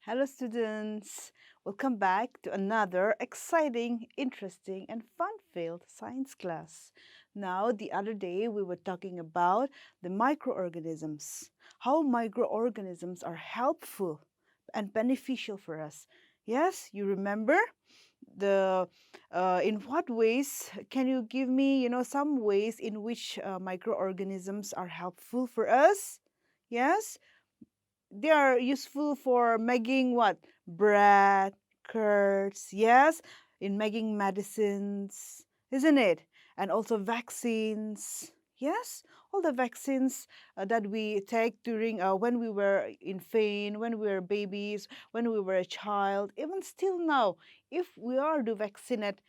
Hello, students. Welcome back to another exciting, interesting, and fun-filled science class. Now, the other day we were talking about the microorganisms, how microorganisms are helpful and beneficial for us. Yes, you remember the in what ways can you give me, some ways in which microorganisms are helpful for us? Yes, they are useful for making what? Bread, curds, yes, in making medicines, isn't it? And also vaccines, yes, all the vaccines that we take during when we were infant, when we were babies, when we were a child, even still now, if we are to vaccinate,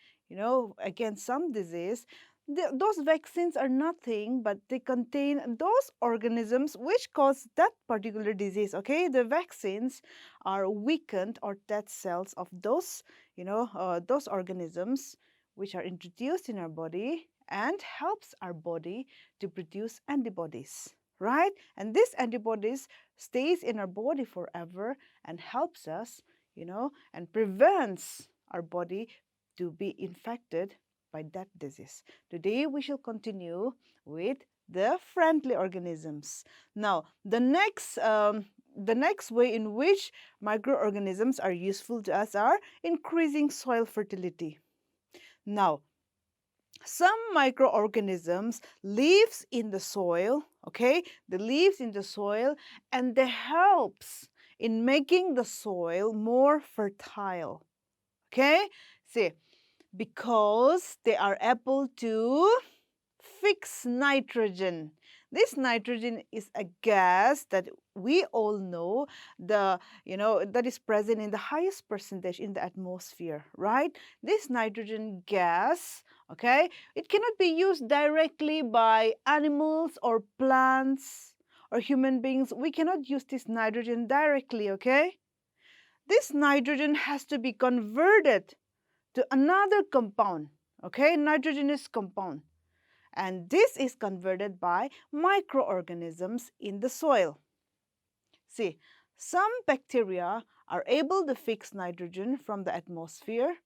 against some disease, those vaccines are nothing but they contain those organisms which cause that particular disease. Okay, the vaccines are weakened or dead cells of those organisms which are introduced in our body and helps our body to produce antibodies, right? And these antibodies stays in our body forever and helps us, and prevents our body to be infected by that disease. Today we shall continue with the friendly organisms. Now, the next way in which microorganisms are useful to us are increasing soil fertility. Now, some microorganisms lives in the soil, okay? They lives in the soil and they helps in making the soil more fertile. Okay? See, because they are able to fix nitrogen. This nitrogen is a gas that we all know that is present in the highest percentage in the atmosphere, right? This nitrogen gas, okay, it cannot be used directly by animals or plants or human beings. We cannot use this nitrogen directly, okay? This nitrogen has to be converted to another compound, okay, nitrogenous compound, and this is converted by microorganisms in the soil. See, some bacteria are able to fix nitrogen from the atmosphere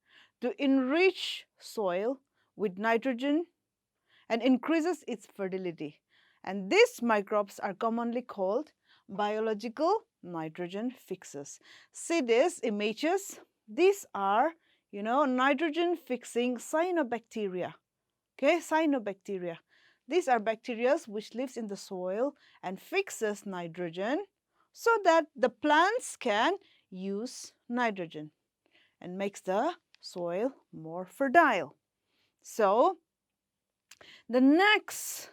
to enrich soil with nitrogen and increases its fertility, and these microbes are commonly called biological nitrogen fixers. See these images, these are nitrogen fixing cyanobacteria. Okay, cyanobacteria. These are bacteria which lives in the soil and fixes nitrogen so that the plants can use nitrogen and makes the soil more fertile. So the next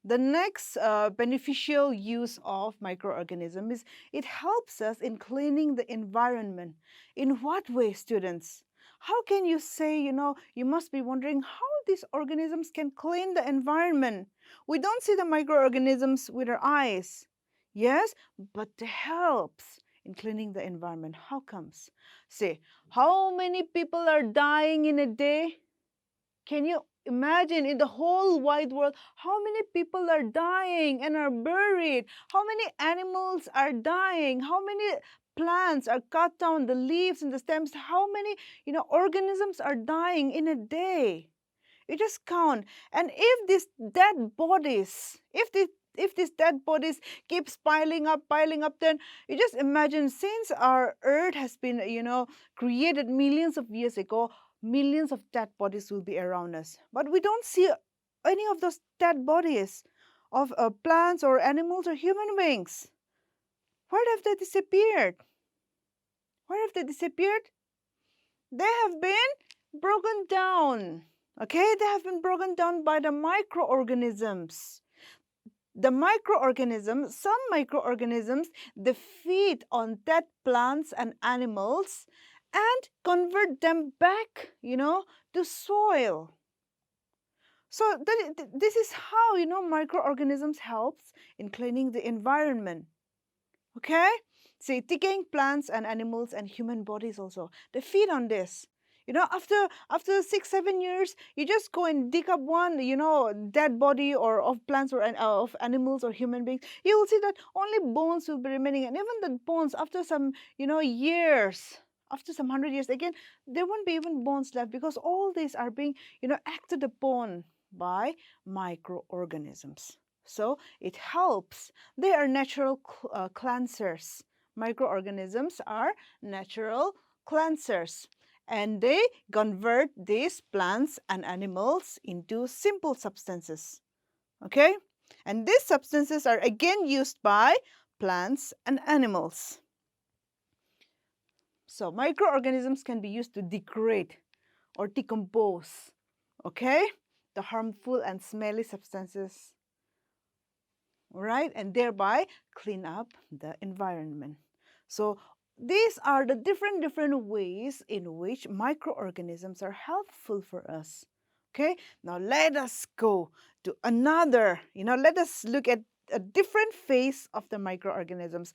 beneficial use of microorganism is it helps us in cleaning the environment. In what way, students? How can you say, you must be wondering how these organisms can clean the environment. We don't see the microorganisms with our eyes, yes, but it helps in cleaning the environment. How comes? Say, how many people are dying in a day? Can you imagine in the whole wide world how many people are dying and are buried? How many animals are dying? How many plants are cut down, the leaves and the stems? How many, organisms are dying in a day? You just count. And if these dead bodies, if these dead bodies keeps piling up, then you just imagine since our earth has been, created millions of years ago, millions of dead bodies will be around us. But we don't see any of those dead bodies of plants or animals or human beings. Where have they disappeared? Where have they disappeared? They have been broken down. Okay, they have been broken down by the microorganisms. Some microorganisms, they feed on dead plants and animals and convert them back, to soil. So this is how, microorganisms helps in cleaning the environment. Okay? See, decaying plants and animals and human bodies also, they feed on this. After 6 7 years, you just go and dig up one dead body or of plants or of animals or human beings. You will see that only bones will be remaining, and even the bones after some years, after some 100 years again, there won't be even bones left, because all these are being acted upon by microorganisms. So it helps. They are natural cleansers. Microorganisms are natural cleansers, and they convert these plants and animals into simple substances. Okay? And these substances are again used by plants and animals. So microorganisms can be used to degrade or decompose, okay, the harmful and smelly substances, right, and thereby clean up the environment. So these are the different ways in which microorganisms are helpful for us. Okay, now let us go to another, let us look at a different phase of the microorganisms.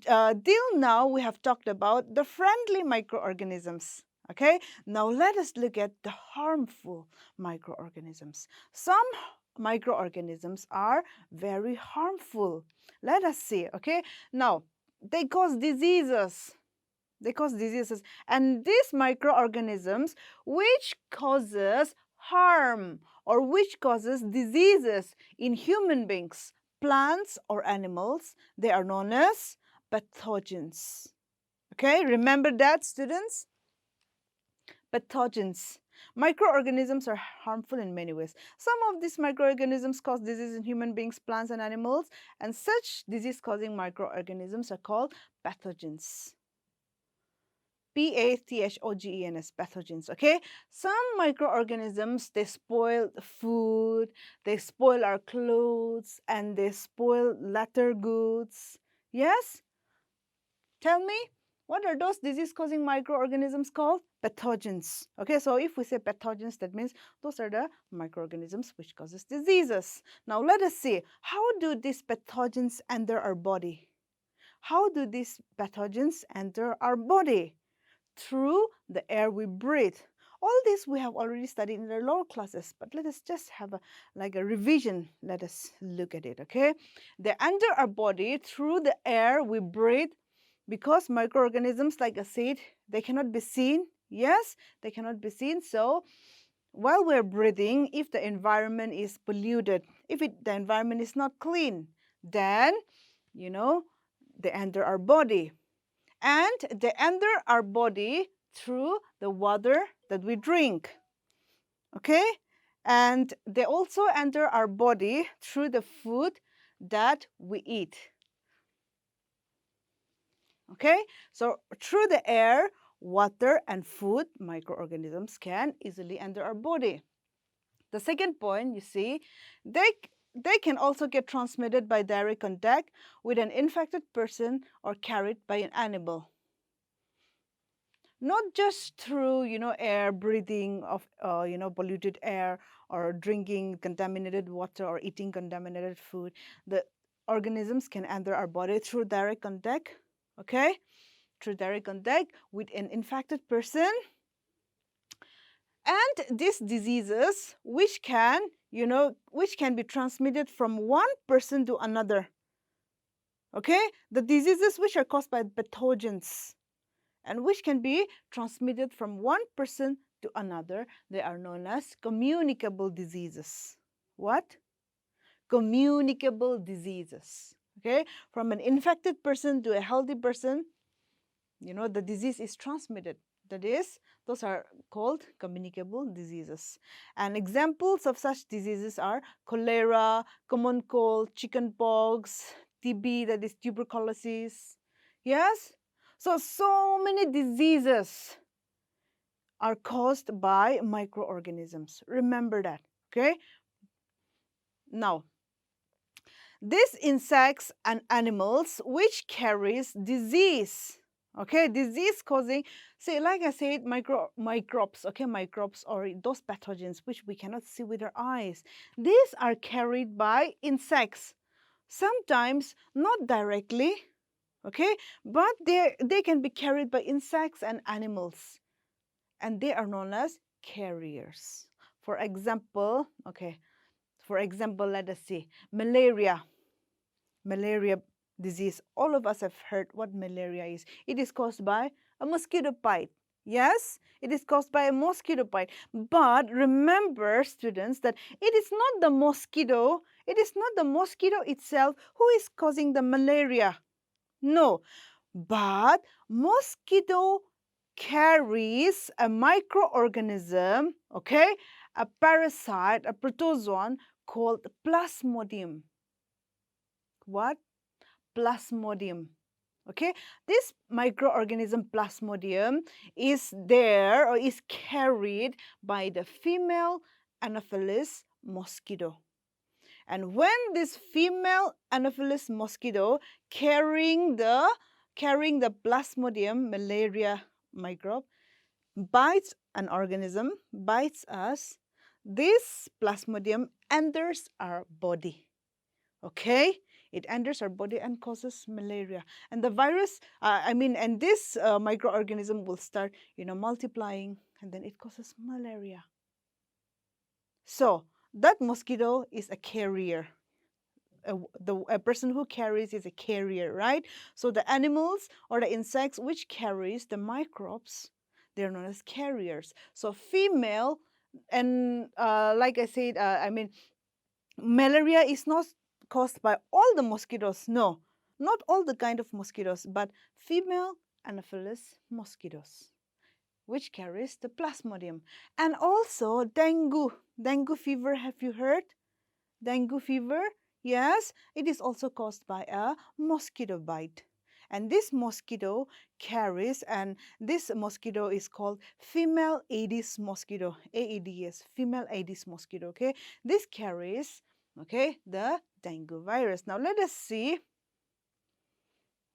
Till now, we have talked about the friendly microorganisms. Okay, now let us look at the harmful microorganisms. Some microorganisms are very harmful. Let us see. Okay, now they cause diseases. And these microorganisms which causes harm or which causes diseases in human beings, plants or animals, they are known as pathogens. Okay, remember that, students? Pathogens. Microorganisms are harmful in many ways. Some of these microorganisms cause disease in human beings, plants, and animals, and such disease-causing microorganisms are called pathogens. Pathogens, pathogens, okay? Some microorganisms, they spoil the food, they spoil our clothes, and they spoil leather goods. Yes? Tell me, what are those disease-causing microorganisms called? Pathogens. Okay, so if we say pathogens, that means those are the microorganisms which causes diseases. Now let us see, how do these pathogens enter our body? How do these pathogens enter our body? Through the air we breathe. All this we have already studied in the lower classes, but let us just have a revision. Let us look at it, okay? They enter our body through the air we breathe, because microorganisms, like I said, they cannot be seen. Yes, they cannot be seen. So while we're breathing, if the environment is polluted, if the environment is not clean, then, they enter our body. And they enter our body through the water that we drink. Okay? And they also enter our body through the food that we eat. Okay? So through the air, water, and food, microorganisms can easily enter our body. The second point, you see, they can also get transmitted by direct contact with an infected person or carried by an animal. Not just through, air, breathing of, polluted air, or drinking contaminated water, or eating contaminated food. The organisms can enter our body through direct contact, okay? Through direct contact with an infected person. And these diseases, which can be transmitted from one person to another, okay? The diseases which are caused by pathogens, and which can be transmitted from one person to another, they are known as communicable diseases. What? Communicable diseases. Okay? From an infected person to a healthy person, the disease is transmitted. That is, those are called communicable diseases. And examples of such diseases are cholera, common cold, chickenpox, TB, that is tuberculosis. Yes? So many diseases are caused by microorganisms. Remember that, okay? Now, these insects and animals which carries disease, okay, disease causing, say, like I said, microbes, okay, microbes or those pathogens which we cannot see with our eyes. These are carried by insects, sometimes not directly, okay, but they can be carried by insects and animals. and they are known as carriers. For example, let us see, malaria disease. All of us have heard what malaria is. It is caused by a mosquito bite. Yes, it is caused by a mosquito bite. But remember, students, that it is not the mosquito itself who is causing the malaria. No, but mosquito carries a microorganism, okay, a parasite, a protozoan called Plasmodium. What? Plasmodium. Okay, this microorganism Plasmodium is there or is carried by the female Anopheles mosquito. And when this female Anopheles mosquito carrying the Plasmodium malaria microbe bites an organism, bites us, this Plasmodium enters our body. Okay, it enters our body and causes malaria. And the virus, and this microorganism will start, multiplying, and then it causes malaria. So that mosquito is a carrier. A person who carries is a carrier, right? So the animals or the insects which carries the microbes, they're known as carriers. So female, and like I said, malaria is not caused by all the mosquitoes. No, not all the kind of mosquitoes, but female Anopheles mosquitoes, which carries the Plasmodium. And also dengue fever. Have you heard? Dengue fever? Yes, it is also caused by a mosquito bite. And this mosquito carries, and this mosquito is called female Aedes mosquito. AEDS, female Aedes mosquito, okay? This carries, okay, the dengue virus. Now let us see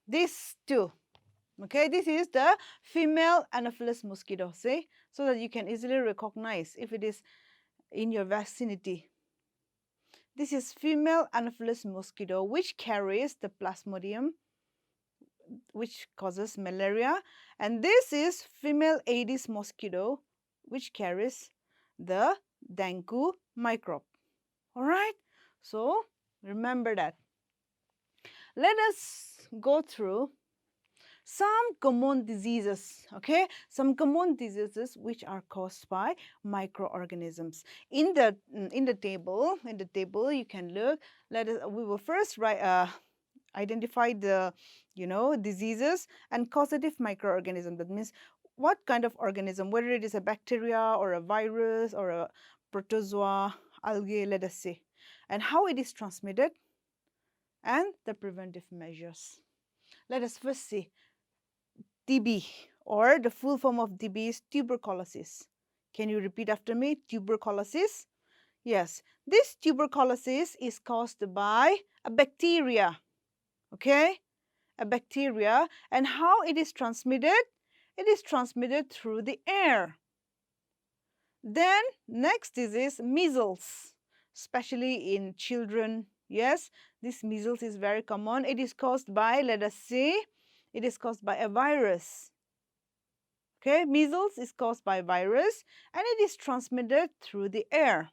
these two. Okay, this is the female Anopheles mosquito, see? So that you can easily recognize if it is in your vicinity. This is female Anopheles mosquito, which carries the Plasmodium, which causes malaria. And this is female Aedes mosquito, which carries the dengue microbe. All right? So remember that. Let us go through some common diseases, okay? Some common diseases which are caused by microorganisms. In the table, you can look. We will first identify the diseases and causative microorganism. That means what kind of organism, whether it is a bacteria or a virus or a protozoa, algae, let us see, and how it is transmitted and the preventive measures. Let us first see TB, or the full form of TB is tuberculosis. Can you repeat after me? Tuberculosis. Yes, this tuberculosis is caused by a bacteria. Okay, a bacteria. And how it is transmitted? It is transmitted through the air. Then next disease, measles, especially in children. Yes, this measles is very common. It is caused by, let us see, it is caused by a virus. Okay, measles is caused by a virus and it is transmitted through the air.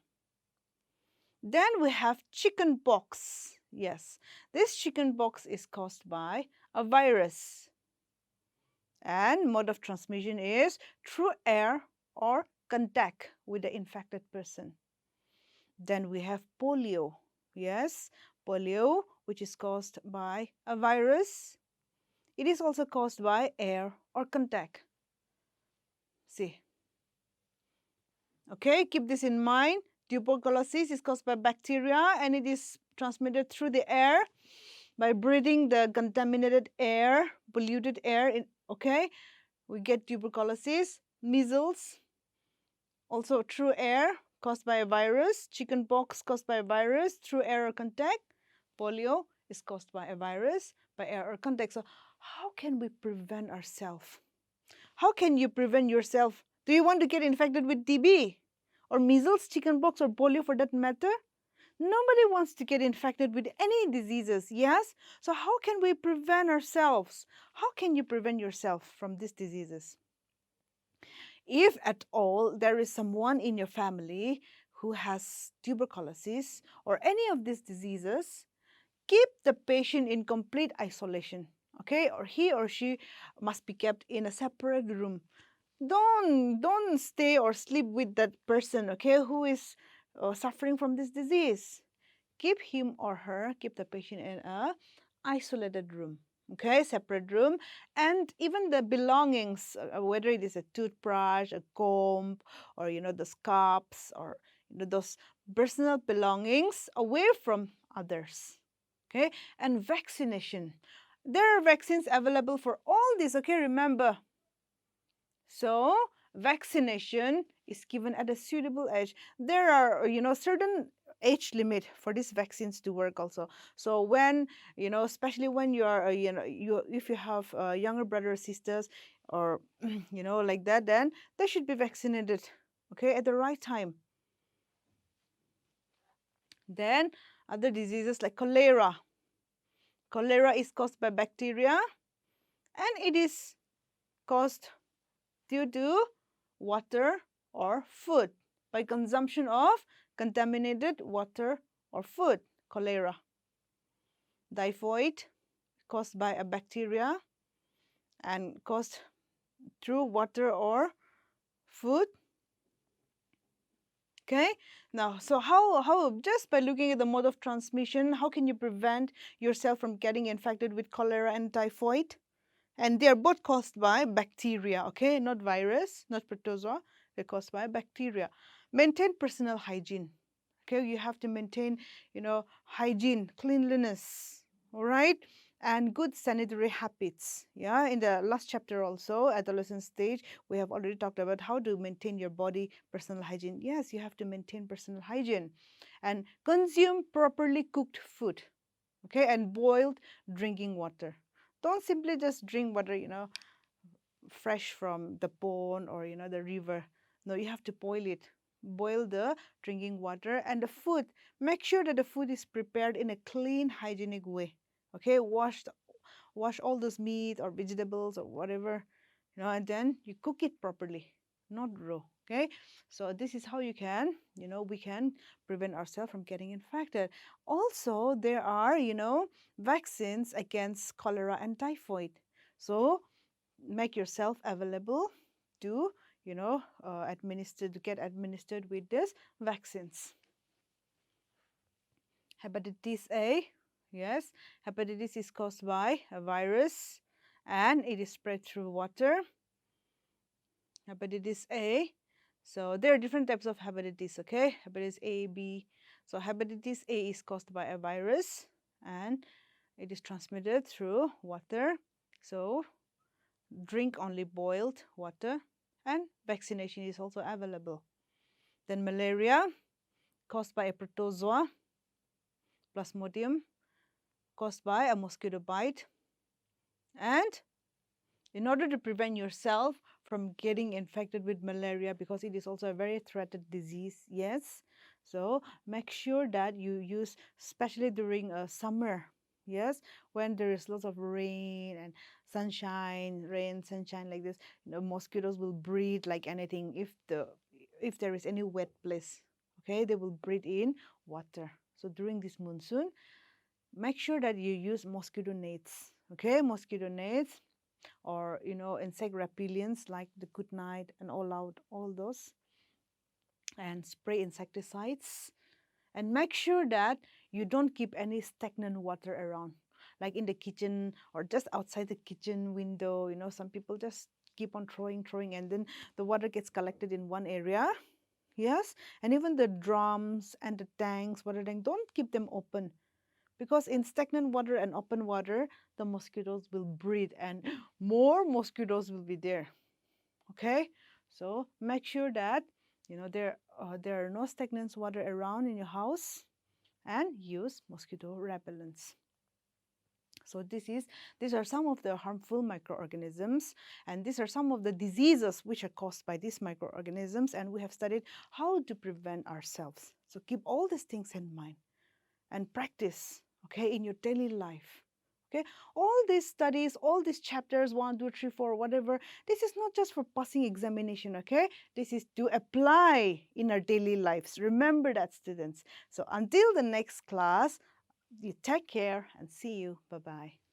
Then we have chicken pox. Yes, this chicken pox is caused by a virus. And mode of transmission is through air or contact with the infected person. Then we have polio. Yes, polio, which is caused by a virus. It is also caused by air or contact. See. Okay, keep this in mind. Tuberculosis is caused by bacteria and it is transmitted through the air by breathing the contaminated air, polluted air. Okay, we get tuberculosis. Measles, also through air, caused by a virus. Chickenpox caused by a virus through air or contact. Polio is caused by a virus by air or contact. So how can we prevent ourselves? How can you prevent yourself? Do you want to get infected with TB or measles, chickenpox, or polio for that matter? Nobody wants to get infected with any diseases, yes? So how can we prevent ourselves? How can you prevent yourself from these diseases? If at all there is someone in your family who has tuberculosis or any of these diseases, keep the patient in complete isolation, okay? Or he or she must be kept in a separate room. Don't stay or sleep with that person, okay, who is suffering from this disease. Keep him or her, keep the patient in a isolated room, okay, separate room. And even the belongings, whether it is a toothbrush, a comb, or the scarves, or those personal belongings, away from others, okay. And vaccination, there are vaccines available for all this, okay, remember. So vaccination is given at a suitable age. There are, certain age limit for these vaccines to work also. So when, especially when you are, if you have younger brothers, sisters, or, like that, then they should be vaccinated, okay, at the right time. Then other diseases like cholera. Cholera is caused by bacteria, and it is caused due to water or food, by consumption of contaminated water or food, cholera. Typhoid, caused by a bacteria and caused through water or food. Okay, now, so how just by looking at the mode of transmission, how can you prevent yourself from getting infected with cholera and typhoid? And they are both caused by bacteria, okay, not virus, not protozoa. They're caused by bacteria. Maintain personal hygiene. Okay, you have to maintain, hygiene, cleanliness, all right, and good sanitary habits. Yeah, in the last chapter also, adolescent stage, we have already talked about how to maintain your body personal hygiene. Yes, you have to maintain personal hygiene, and consume properly cooked food, okay, and boiled drinking water. Don't simply just drink water, fresh from the pond or, the river. No, you have to boil it. Boil the drinking water and the food. Make sure that the food is prepared in a clean, hygienic way. Okay, wash all those meat or vegetables or whatever, and then you cook it properly, not raw. Okay, so this is how you can, we can prevent ourselves from getting infected. Also, there are, vaccines against cholera and typhoid. So make yourself available to, get administered with these vaccines. Hepatitis A, yes, hepatitis is caused by a virus and it is spread through water. Hepatitis A, so there are different types of hepatitis, okay, hepatitis A, B. So hepatitis A is caused by a virus and it is transmitted through water. So drink only boiled water, and vaccination is also available. Then malaria, caused by a protozoa, Plasmodium, caused by a mosquito bite. And in order to prevent yourself from getting infected with malaria, because it is also a very threatened disease, yes, so make sure that you use, especially during summer, yes, when there is lots of rain and sunshine, like this, mosquitoes will breed like anything. If there is any wet place, okay, they will breed in water. So during this monsoon, make sure that you use mosquito nets, okay, mosquito nets, or insect repellents like the good night and all those, and spray insecticides. And make sure that you don't keep any stagnant water around, like in the kitchen or just outside the kitchen window. Some people just keep on throwing, and then the water gets collected in one area. Yes, and even the drums and the tanks, water tank, don't keep them open, because in stagnant water and open water, the mosquitoes will breed and more mosquitoes will be there. Okay, so make sure that there are no stagnant water around in your house, and use mosquito repellents. So these are some of the harmful microorganisms, and these are some of the diseases which are caused by these microorganisms, and we have studied how to prevent ourselves. So keep all these things in mind and practice, okay, in your daily life. Okay, all these studies, all these chapters 1, 2, 3, 4, whatever, this is not just for passing examination. Okay, this is to apply in our daily lives. Remember that, students. So until the next class, you take care and see you. Bye bye.